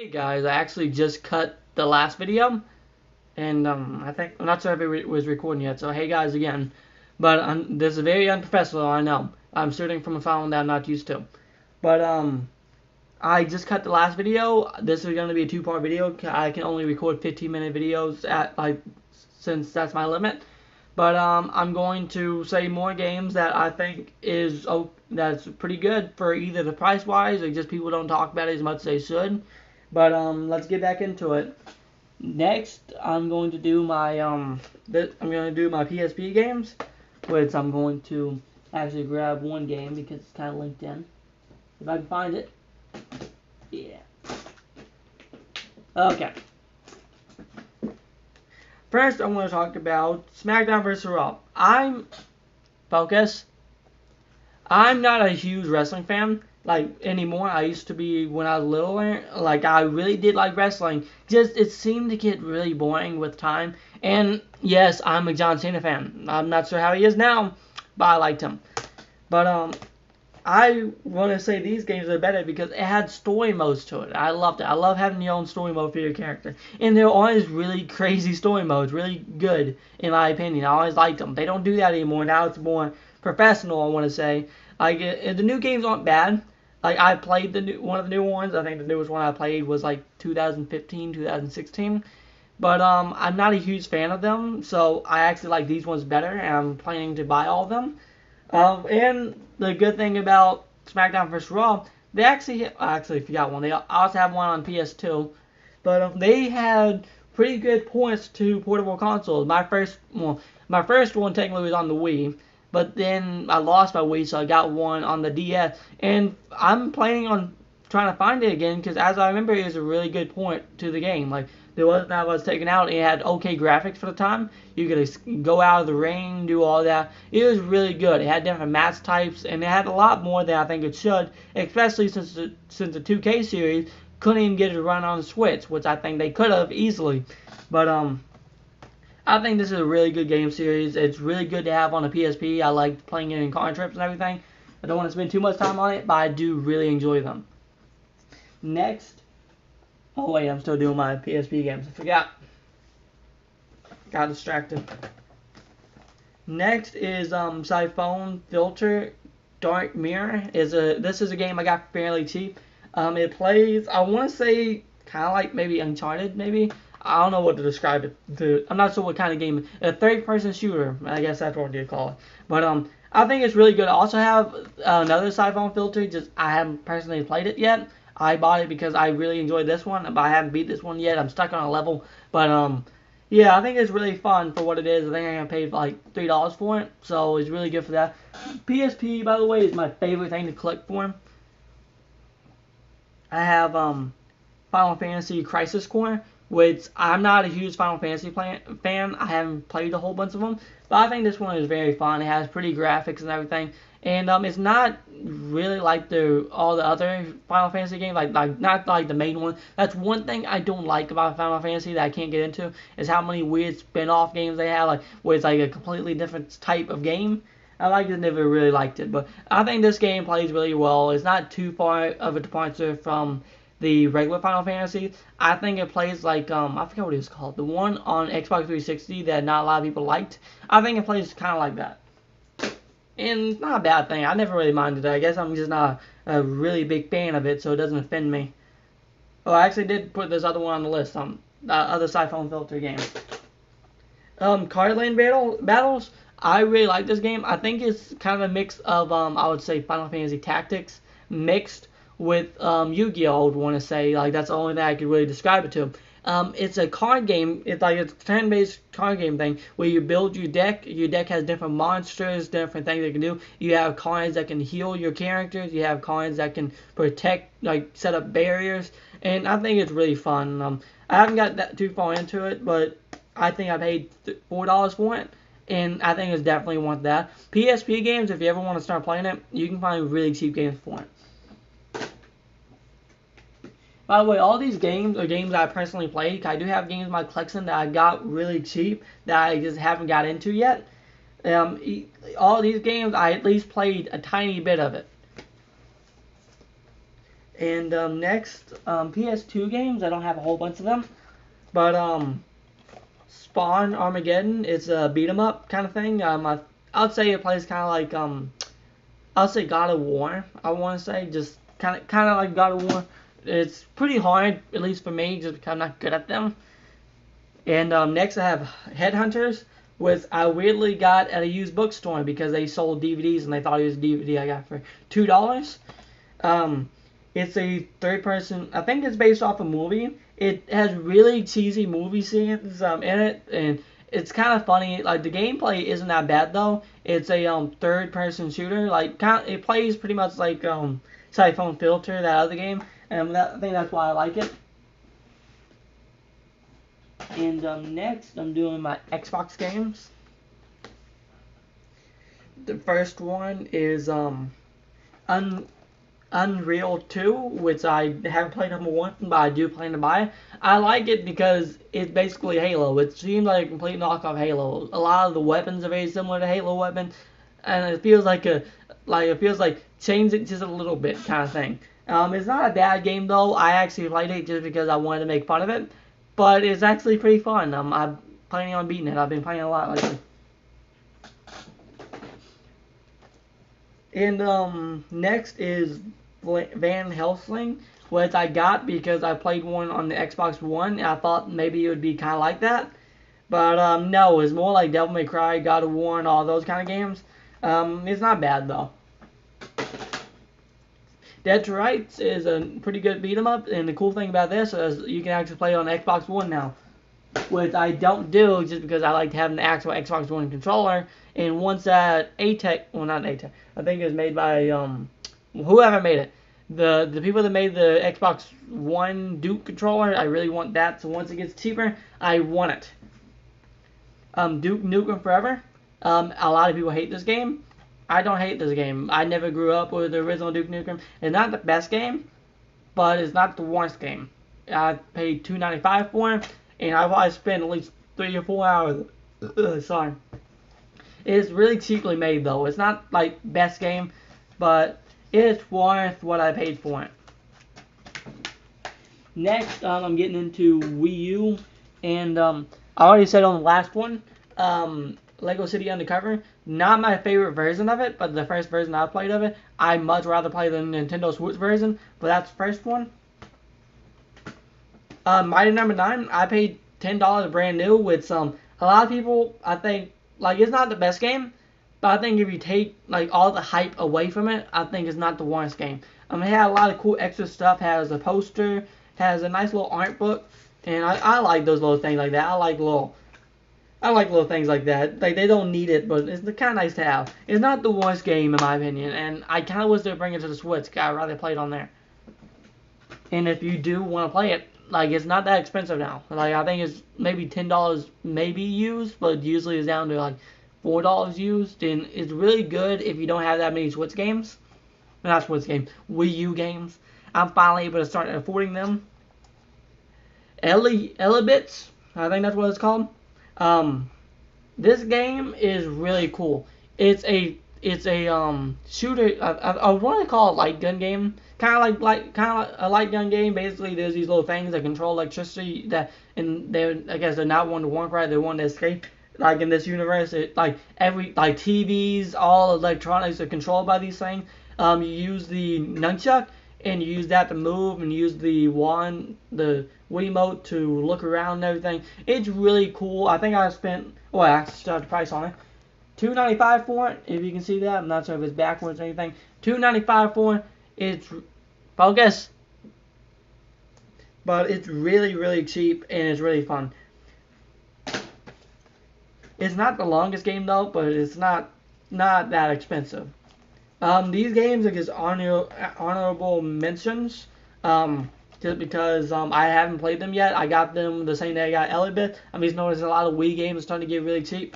Hey guys, I actually just cut the last video, and I'm not sure if it was recording yet. So hey guys again, but this is very unprofessional. I know. I'm starting from a phone that I'm not used to, but I just cut the last video. This is going to be a two-part video. I can only record 15-minute videos at since that's my limit. But I'm going to say more games that I think that's pretty good for either the price wise or just people don't talk about it as much as they should. But let's get back into it. Next, I'm going to do my PSP games, which I'm going to actually grab one game because it's kind of linked in. If I can find it. Yeah. Okay. First, I want to talk about SmackDown vs. Raw. Focus. I'm not a huge wrestling fan anymore. I used to be when I was littler. I really did like wrestling. Just it seemed to get really boring with time. And yes, I'm a John Cena fan. I'm not sure how he is now, but I liked him. But I want to say these games are better because it had story modes to it. I loved it. I love having your own story mode for your character. And they're always really crazy story modes, really good, in my opinion. I always liked them. They don't do that anymore. Now it's more professional, I want to say. The new games aren't bad. I played one of the new ones. I think the newest one I played was 2015, 2016. But I'm not a huge fan of them, so I actually like these ones better, and I'm planning to buy all of them. And the good thing about SmackDown vs. Raw, they actually forgot one. They also have one on PS2, but they had pretty good points to portable consoles. My first one technically was on the Wii, but then I lost my Wii, so I got one on the DS, and I'm planning on trying to find it again because as I remember, it was a really good point to the game. There wasn't that was taken out. It had okay graphics for the time. You could go out of the ring, do all that. It was really good. It had different match types, and it had a lot more than I think it should, especially since the 2K series couldn't even get it to run on the Switch, which I think they could have easily. But I think this is a really good game series. It's really good to have on a PSP. I like playing it in car trips and everything. I don't want to spend too much time on it, but I do really enjoy them. Next. Oh wait, I'm still doing my PSP games. I forgot. Got distracted. Next is Siphon Filter Dark Mirror. This is a game I got fairly cheap. It plays, I want to say, kind of like maybe Uncharted, maybe. I don't know what to describe it to. I'm not sure what kind of game. A third-person shooter. I guess that's what you call it. But I think it's really good. I also have another Siphon Filter. Just I haven't personally played it yet. I bought it because I really enjoyed this one, but I haven't beat this one yet. I'm stuck on a level, but yeah, I think it's really fun for what it is. I think I'm gonna pay like $3 for it, so it's really good for that. PSP, by the way, is my favorite thing to collect for. I have Final Fantasy Crisis Core, which I'm not a huge Final Fantasy fan. I haven't played a whole bunch of them, but I think this one is very fun. It has pretty graphics and everything, and it's not really like all the other Final Fantasy games, not like the main one. That's one thing I don't like about Final Fantasy that I can't get into is how many weird spin-off games they have, where it's like a completely different type of game. Never really liked it, but I think this game plays really well. It's not too far of a departure from the regular Final Fantasy. I think it plays I forget what it was called, the one on Xbox 360 that not a lot of people liked. I think it plays kind of like that, and it's not a bad thing. I never really minded it. I guess I'm just not a really big fan of it, so it doesn't offend me. Oh, I actually did put this other one on the list. The other Siphon Filter game. Cardland battles. I really like this game. I think it's kind of a mix of I would say Final Fantasy Tactics mixed with Yu-Gi-Oh! I would want to say that's the only thing I could really describe it to. It's a card game. It's like a turn-based card game thing where you build your deck. Your deck has different monsters, different things you can do. You have cards that can heal your characters. You have cards that can protect, set up barriers. And I think it's really fun. I haven't got that too far into it, but I think I paid $4 for it, and I think it's definitely worth that. PSP games, if you ever want to start playing it, you can find really cheap games for it. By the way, all these games are games that I personally played. I do have games in my collection that I got really cheap that I just haven't got into yet. All these games, I at least played a tiny bit of it. And next, PS2 games. I don't have a whole bunch of them, but Spawn Armageddon is a beat 'em up kind of thing. I'd say it plays kind of like I'll say God of War. I want to say just kind of like God of War. It's pretty hard, at least for me, just because I'm not good at them. And next I have Headhunters, which I weirdly got at a used bookstore because they sold DVDs and they thought it was a DVD I got for $2. It's a third person. I think it's based off a movie. It has really cheesy movie scenes in it, and it's kind of funny. Like the gameplay isn't that bad though. It's a third person shooter. Like it plays pretty much like Siphon Filter, that other game, and I think that's why I like it. And next, I'm doing my Xbox games. The first one is Unreal 2, which I haven't played number 1, but I do plan to buy. I like it because it's basically Halo. It seems like a complete knockoff of Halo. A lot of the weapons are very similar to Halo weapons, and it feels like change it just a little bit kind of thing. It's not a bad game though. I actually played it just because I wanted to make fun of it, but it's actually pretty fun. I'm planning on beating it. I've been playing a lot lately. And next is Van Helsing, which I got because I played one on the Xbox One, and I thought maybe it would be kind of like that. But no, it's more like Devil May Cry, God of War, and all those kind of games. It's not bad though. Dead to Rights is a pretty good beat 'em up, and the cool thing about this is you can actually play it on Xbox One now, which I don't do just because I like to have an actual Xbox One controller. And once that well, not ATEC, I think it was made by whoever made it. The people that made the Xbox One Duke controller, I really want that. So once it gets cheaper, I want it. Duke Nukem Forever. A lot of people hate this game. I don't hate this game. I never grew up with the original Duke Nukem. It's not the best game, but it's not the worst game. I paid $2.95 for it, and I probably spent at least 3 or 4 hours. Sorry. It's really cheaply made though. It's not like best game, but it's worth what I paid for it. Next, I'm getting into Wii U, and I already said on the last one, Lego City Undercover. Not my favorite version of it, but the first version I played of it. I much rather play the Nintendo Switch version, but that's the first one. Mighty Number 9. I paid $10 brand new with some. A lot of people, I think, like it's not the best game, but I think if you take like all the hype away from it, I think it's not the worst game. It had a lot of cool extra stuff. Has a poster, has a nice little art book, and I like those little things like that. I like little things like that. Like they don't need it, but it's kind of nice to have. It's not the worst game in my opinion, and I kind of wish they'd bring it to the Switch. I'd rather play it on there. And if you do want to play it, like it's not that expensive now. Like I think it's maybe $10 maybe used, but usually it's down to like $4 used, and it's really good if you don't have that many Switch games. Not Switch games, Wii U games. I'm finally able to start affording them. Elebits, I think that's what it's called. This game is really cool. It's a shooter. I want to call it light gun game. Kind of like a light gun game. Basically, there's these little things that control electricity and I guess they're not one to walk right. They're one to escape. Like in this universe, TVs, all electronics are controlled by these things. You use the nunchuck and you use that to move, and use the wand, the Wiimote to look around and everything. It's really cool. I think I spent, I actually started the price on it. $2.95 for it, if you can see that. I'm not sure if it's backwards or anything. $2.95 for it. It's focus, but it's really, really cheap and it's really fun. It's not the longest game though, but it's not that expensive. These games are just honorable mentions. Just because I haven't played them yet. I got them the same day I got Elebit. Just noticed a lot of Wii games starting to get really cheap.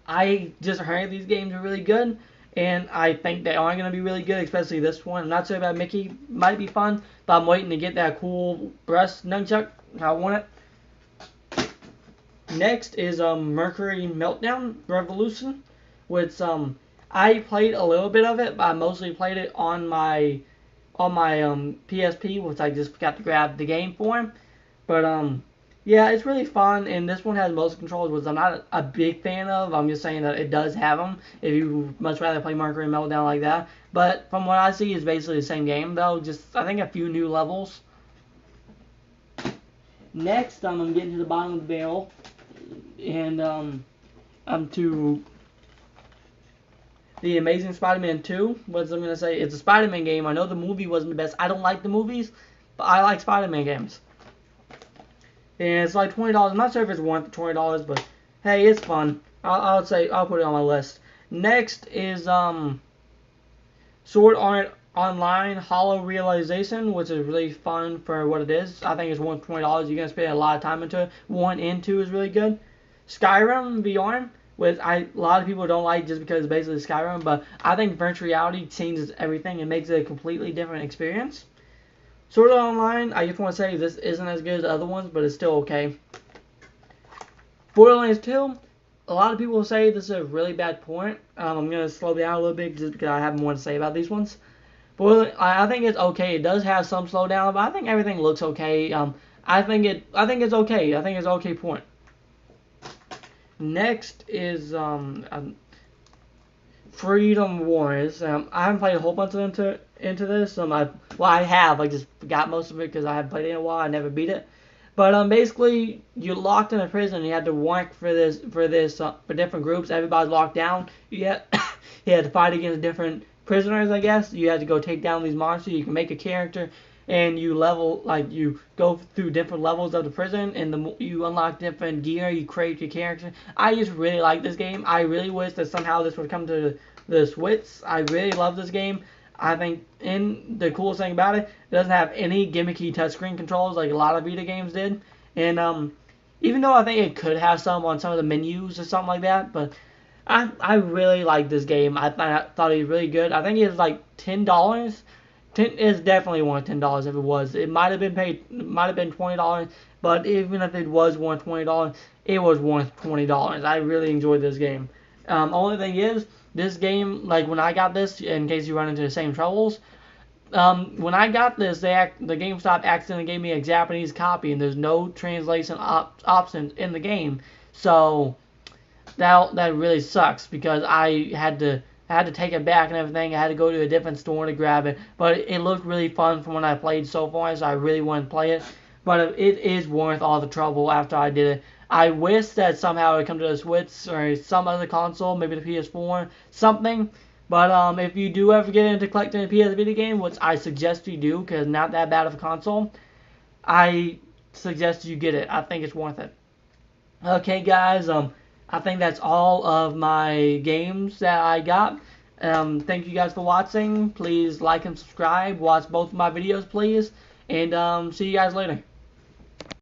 I just heard these games are really good, and I think they are going to be really good, especially this one. I'm not sure about Mickey. Might be fun, but I'm waiting to get that cool breast nunchuck. I want it. Next is Mercury Meltdown Revolution, which I played a little bit of it, but I mostly played it on my PSP, which I just forgot to grab the game for. But yeah, it's really fun, and this one has motion controls, which I'm not a big fan of. I'm just saying that it does have them. If you much rather play Mercury Meltdown like that, but from what I see, it's basically the same game though. Just I think a few new levels. Next, I'm getting to the bottom of the barrel, and I'm to the Amazing Spider-Man 2. What I'm gonna say? It's a Spider-Man game. I know the movie wasn't the best. I don't like the movies, but I like Spider-Man games. And it's like $20. I'm not sure if it's worth the $20, but hey, it's fun. I'll say I'll put it on my list. Next is Sword Art Online Hollow Realization, which is really fun for what it is. I think it's worth $20. You're gonna spend a lot of time into it. 1 and 2 is really good. Skyrim VR, which a lot of people don't like just because it's basically Skyrim, but I think virtual reality changes everything and makes it a completely different experience. Sword Art Online, I just want to say this isn't as good as the other ones, but it's still okay. Borderlands 2, a lot of people say this is a really bad port. I'm going to slow down a little bit just because I have more to say about these ones. I think it's okay. It does have some slowdown, but I think everything looks okay. I think it's okay. I think it's okay port. Next is Freedom Wars. I haven't played a whole bunch into this. I have. I just forgot most of it because I haven't played it in a while. I never beat it. But basically, you're locked in a prison. You had to work for different groups. Everybody's locked down. You had to fight against different prisoners. I guess you had to go take down these monsters. You can make a character, and you go through different levels of the prison, and you unlock different gear. You create your character. I just really like this game. I really wish that somehow this would come to the Switch. I really love this game. I think, and the coolest thing about it, it doesn't have any gimmicky touchscreen controls like a lot of Vita games did. And even though I think it could have some on some of the menus or something like that, but I really like this game. I thought it was really good. I think it was like $10. It's definitely worth $10 if it was. It might have been $20, but even if it was worth $20, it was worth $20. I really enjoyed this game. Only thing is, this game, like when I got this, in case you run into the same troubles, when I got this, the GameStop accidentally gave me a Japanese copy, and there's no translation options in the game. So that really sucks because I had to take it back and everything. I had to go to a different store to grab it, but it looked really fun from when I played so far, so I really want to play it. But it is worth all the trouble after I did it. I wish that somehow it would come to the Switch or some other console, maybe the PS4, something. But if you do ever get into collecting a PS Vita game, which I suggest you do because not that bad of a console, I suggest you get it. I think it's worth it. Okay, guys. I think that's all of my games that I got. Thank you guys for watching. Please like and subscribe. Watch both of my videos, please. And see you guys later.